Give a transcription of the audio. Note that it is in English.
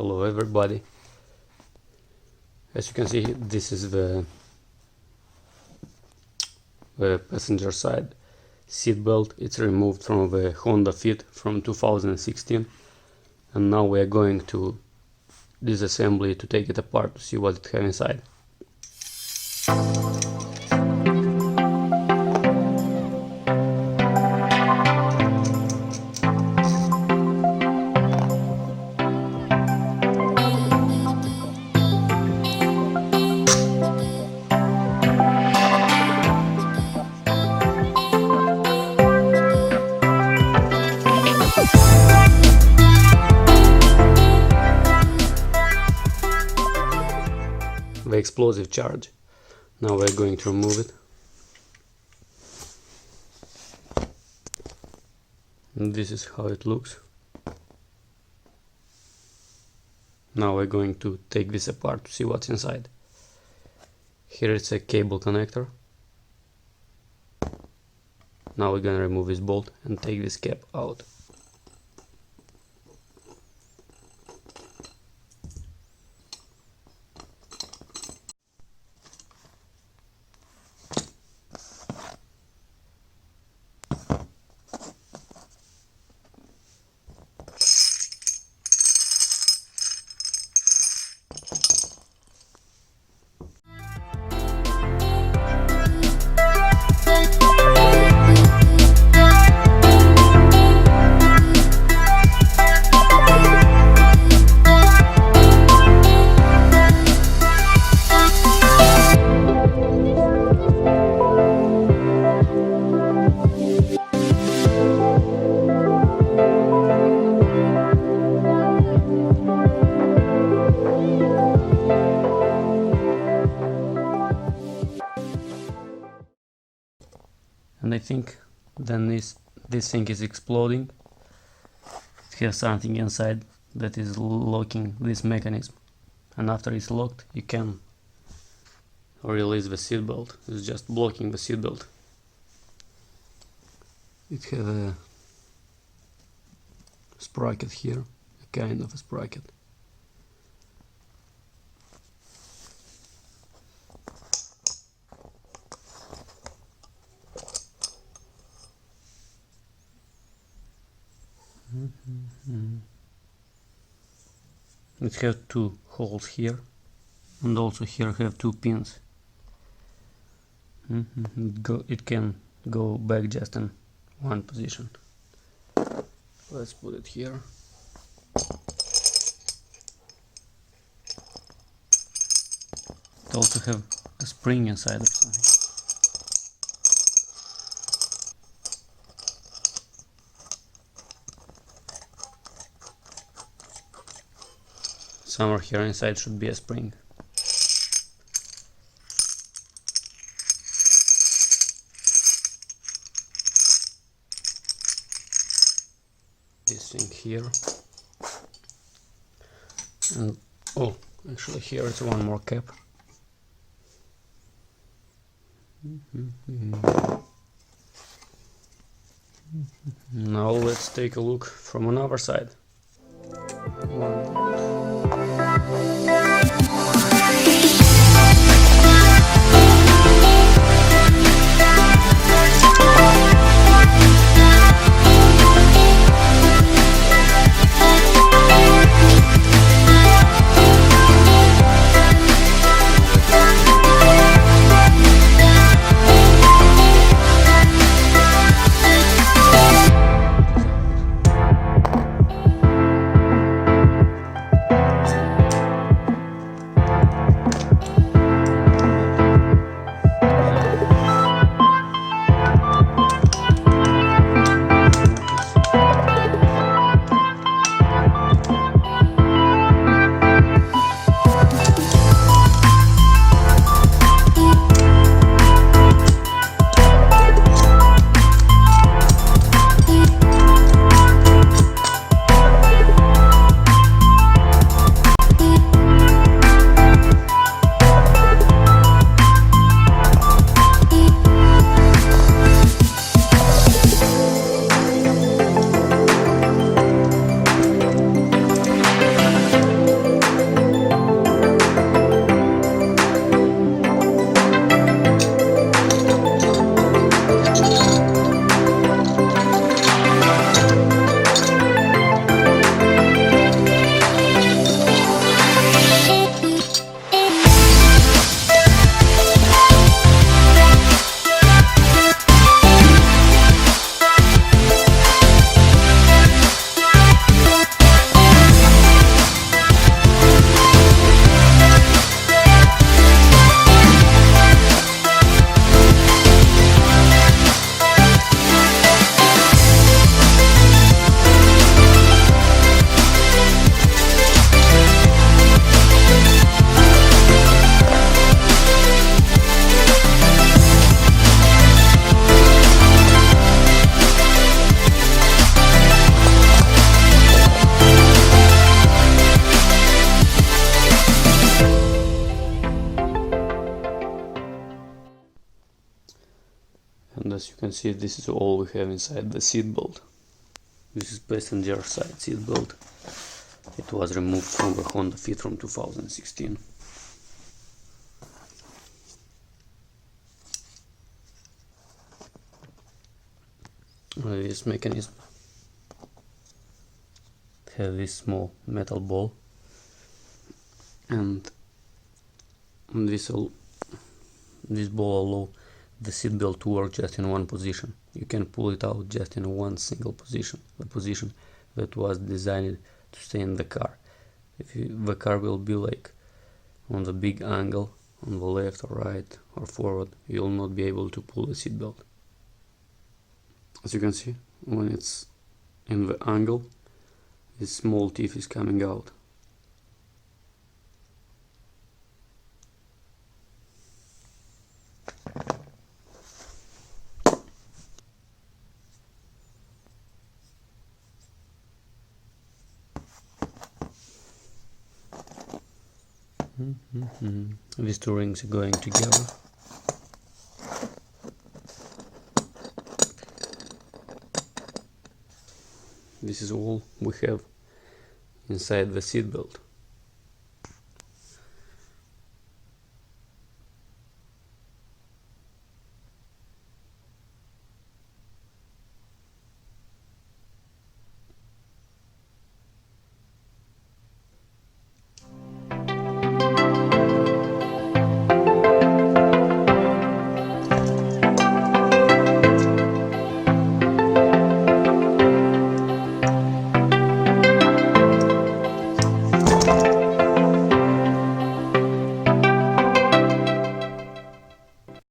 Hello everybody. As you can see, this is the passenger side seat belt. It's removed from the Honda Fit from 2016, and now we are going to disassembly to take it apart to see what it has inside. The explosive charge. Now we're going to remove it. And this is how it looks. Now we're going to take this apart to see what's inside. Here it's a cable connector. Now we're gonna remove this bolt and take this cap out. And I think then this thing is exploding. It has something inside that is locking this mechanism, and after it's locked you can release the seatbelt. It's just blocking the seatbelt. It has a sprocket here, a kind of a sprocket. It has two holes here, and also here have two pins. It can go back just in one position. Let's put it here. It also have a spring inside of something. Somewhere here inside should be a spring. This thing here. And oh, actually here is one more cap. Now let's take a look from another side. can see this is all we have inside the seat belt. This is passenger side seat belt. It was removed from the Honda Fit from 2016. This mechanism has this small metal ball, and this ball allows the seat belt to work just in one position. You can pull it out just in one single position, the position that was designed to stay in the car. If the car will be like on the big angle, on the left or right or forward, you will not be able to pull the seat belt. As you can see, when it's in the angle, this small teeth is coming out. These two rings are going together. This is all we have inside the seat belt.